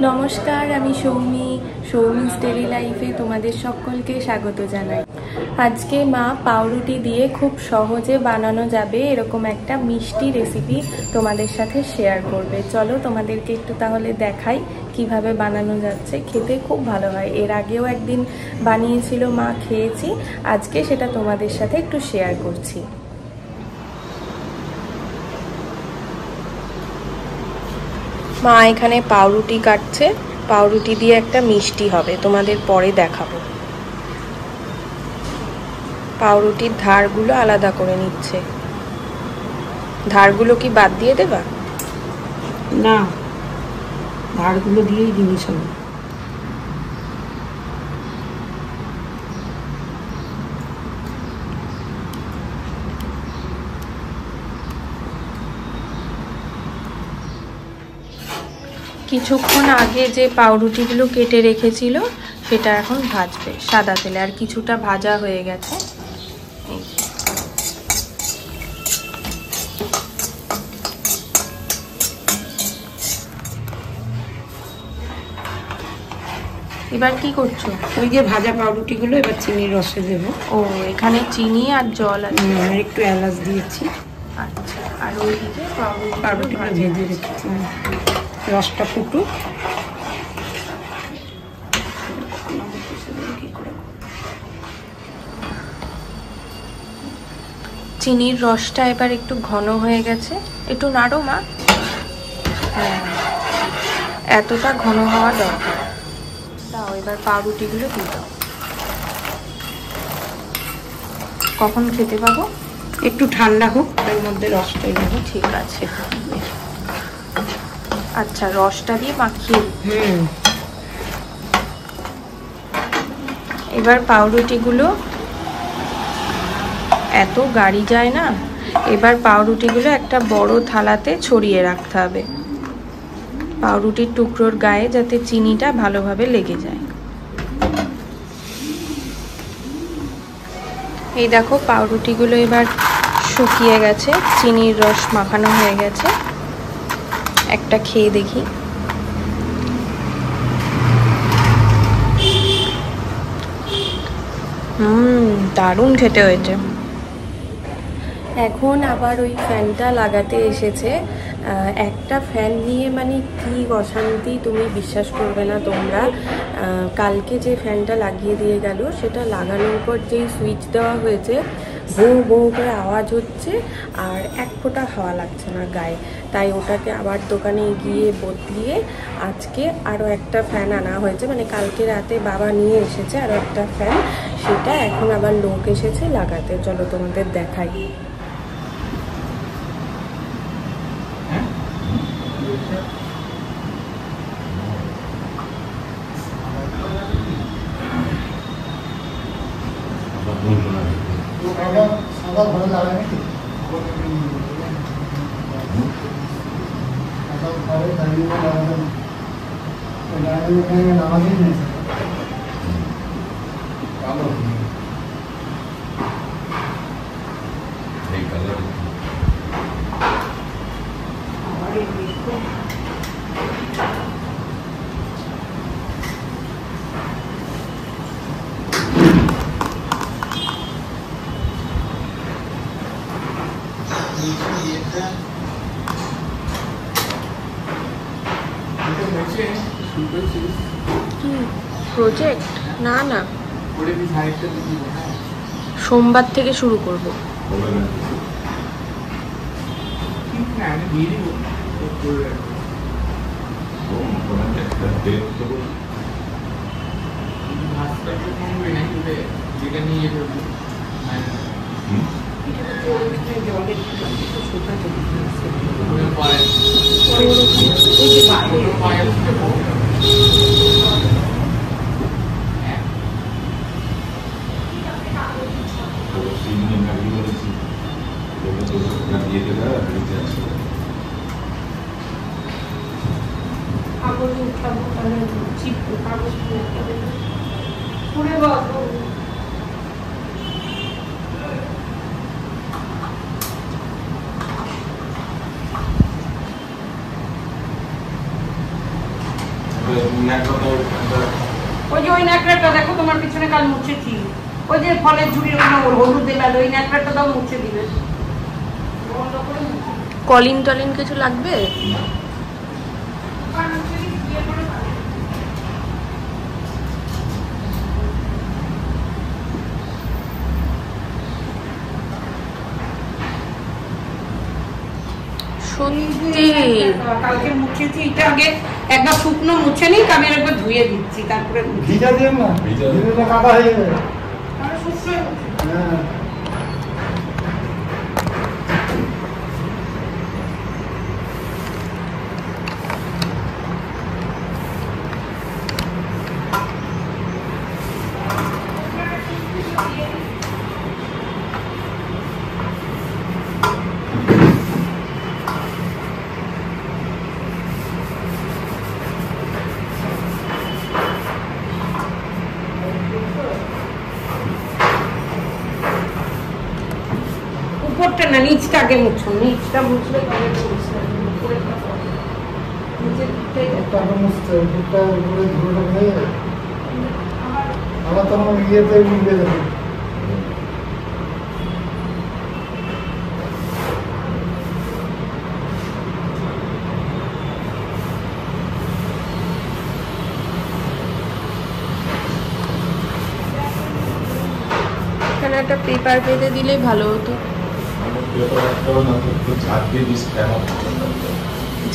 নমস্কার, আমি সৌমিস ডেইলি লাইফে তোমাদের সকলকে স্বাগত জানাই। আজকে মা পাউরুটি দিয়ে খুব সহজে বানানো যাবে এরকম একটা মিষ্টি রেসিপি তোমাদের সাথে শেয়ার করবে। চলো তোমাদেরকে একটু তাহলে দেখাই কিভাবে বানানো যাচ্ছে। খেতে খুব ভালো হয়, এর আগেও একদিন বানিয়েছিল মা, খেয়েছি। আজকে সেটা তোমাদের সাথে একটু শেয়ার করছি। মা এখানে পাউরুটি কাটছে, পাউরুটি দিয়ে একটা মিষ্টি হবে, তোমাদের পরে দেখাবো। পাউরুটির ধারগুলো আলাদা করে নিচ্ছে। ধারগুলো কি বাদ দিয়ে দেবা? না, ধারগুলো দিয়েই জিনিস হবে। কিছুক্ষণ আগে যে পাউরুটিগুলো কেটে রেখেছিল সেটা এখন ভাজবে সাদা তেলে, আর কিছুটা ভাজা হয়ে গেছে। এবার কি করছো? ওই যে ভাজা পাউরুটিগুলো এবার চিনির রসে দেবো। ও, এখানে চিনি আর জল আছে, আর একটু এলাচ দিয়েছি। আচ্ছা, আর ওইদিকে পাউরুটিগুলো ভেজে রেখেছি। রসটা ফুটুক। চিনির রসটা এবার একটু ঘন হয়ে গেছে, একটু নাড়ো মা। হ্যাঁ, এতটা ঘন হওয়া দরকার। দাও, এবার পাউরুটিগুলো দিয়ে দাও। কখন খেতে পাবো? একটু ঠান্ডা হোক, এর মধ্যে রসটা দেবো। ঠিক আছে, আচ্ছা, রসটা দিয়ে মাখিয়ে। এবার পাউরুটিগুলো এত গাড়ি যায় না, এবার পাউরুটিগুলো একটা বড় থালাতে ছড়িয়ে রাখতে হবে, পাউরুটির টুকরোর গায়ে যাতে চিনিটা ভালোভাবে লেগে যায়। এই দেখো, পাউরুটিগুলো এবার শুকিয়ে গেছে, চিনির রস মাখানো হয়ে গেছে। একটা খেয়ে দেখি। দারুণ খেতে হয়েছে। এখন আবার ওই ফ্যানটা লাগাতে এসেছে। একটা ফ্যান নিয়ে মানে কি অশান্তি, তুমি বিশ্বাস করবে না তোমরা। কালকে যে ফ্যানটা লাগিয়ে দিয়ে গেল, সেটা লাগানোর পর যেই সুইচ দেওয়া হয়েছে, বউ বউ করে আওয়াজ হচ্ছে, আর এক ফোঁটা হাওয়া লাগছে না গায়ে। তাই ওটাকে আবার দোকানে গিয়ে বদলিয়ে আজকে আরও একটা ফ্যান আনা হয়েছে। মানে কালকে রাতে বাবা নিয়ে এসেছে আরও একটা ফ্যান, সেটা এখন আবার লোক এসেছে লাগাতে। চলো তোমাদের দেখাই। প্রজেক্ট না না, সোমবার থেকে শুরু করব। ওই যে ওই ন্যাকড়াটা দেখো তোমার পিছনে কাল মুছেছি, ওই যে ফলের ঝুড়ির হলুদ দেলাল ওই ন্যাকড়াটা দাও মুছে দিবে। কলিন টলিন কিছু লাগবে? সত্যি কালকে মুছেছি, এটা আগে একবার শুকনো মুছে নিই, আমি একবার ধুয়ে দিচ্ছি, তারপরে ভিজা দিও না, ভিজা দিলে তো কাদা হয়ে যাবে। তাহলে শুকনো হ্যাঁ উপরটা না, নিচটা আগে মুছো, নিচটা মুছলে তবে উপরেরটা পরে। নিচের দিকটাই একটা মুছতে দুটো উপরে ধরে হয়ে যাবে। আমার তো আমার ইয়েতে মিলে যাবে। এখানে একটা পেপার পেতে দিলেই ভালো হতো।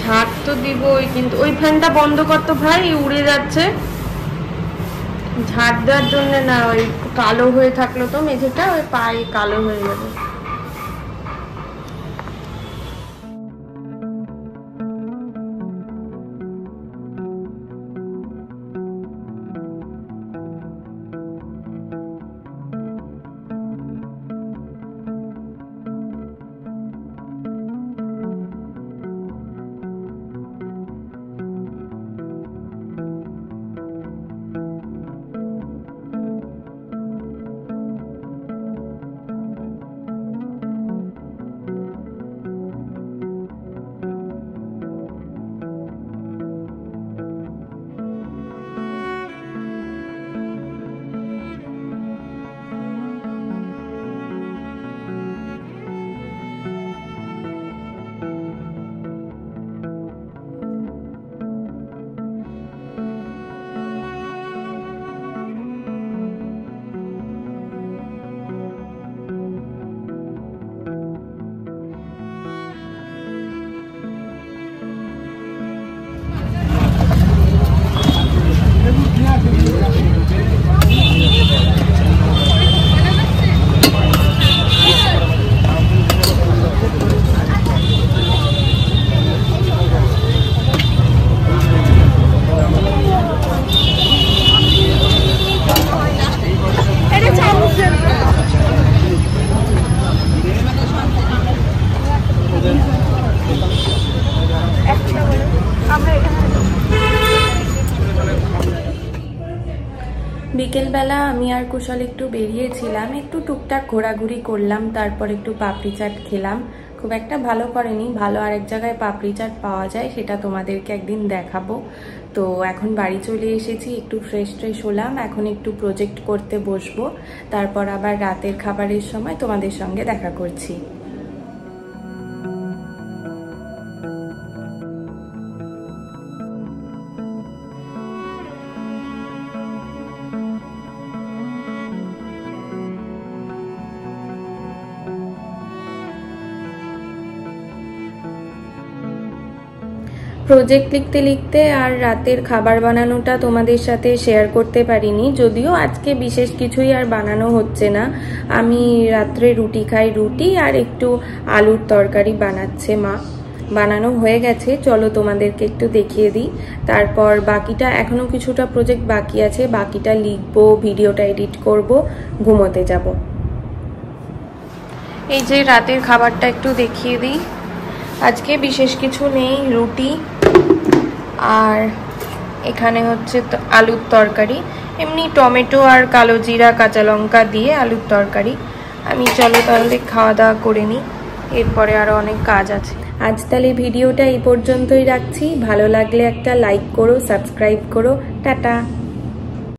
ঝাঁট তো দিবই, কিন্তু ওই ফ্যানটা বন্ধ করতো ভাই, উড়ে যাচ্ছে। ঝাঁট দেওয়ার জন্য না, ওই কালো হয়ে থাকলো তো মেঝেটা, ওই পায়ে কালো হয়ে যাবে। বিকেলবেলা আমি আর কুশল একটু বেরিয়েছিলাম, একটু টুকটাক ঘোরাঘুরি করলাম, তারপর একটু পাপড়ি চাট খেলাম। খুব একটা ভালো করেনি, ভালো আরেক জায়গায় পাপড়ি চাট পাওয়া যায়, সেটা তোমাদেরকে একদিন দেখাবো। তো এখন বাড়ি চলে এসেছি, একটু ফ্রেশ হলাম, এখন একটু প্রজেক্ট করতে বসবো, তারপর আবার রাতের খাবারের সময় তোমাদের সঙ্গে দেখা করছি। প্রজেক্ট লিখতে লিখতে আর রাতের খাবার বানানোটা তোমাদের সাথে শেয়ার করতে পারিনি, যদিও আজকে বিশেষ কিছুই আর বানানো হচ্ছে না। আমি রাত্রে রুটি খাই, রুটি আর একটু আলুর তরকারি বানাচ্ছে মা। বানানো হয়ে গেছে, চলো তোমাদেরকে একটু দেখিয়ে দিই। তারপর বাকিটা এখনো কিছুটা প্রজেক্ট বাকি আছে, বাকিটা লিখবো, ভিডিওটা এডিট করব, ঘুমোতে যাব। এই যে রাতের খাবারটা একটু দেখিয়ে দিই। আজকে বিশেষ কিছু নেই, রুটি আর এখানে হচ্ছে আলুর তরকারি, এমনি টমেটো আর কালো জিরা কাঁচা লঙ্কা দিয়ে আলুর তরকারি। আমি চলো তাহলে খাওয়া দাওয়া করে নিই। এরপরে আরও অনেক কাজ আছে। আজ তাহলে ভিডিওটা এই পর্যন্তই রাখছি। ভালো লাগলে একটা লাইক করো, সাবস্ক্রাইব করো। টাটা।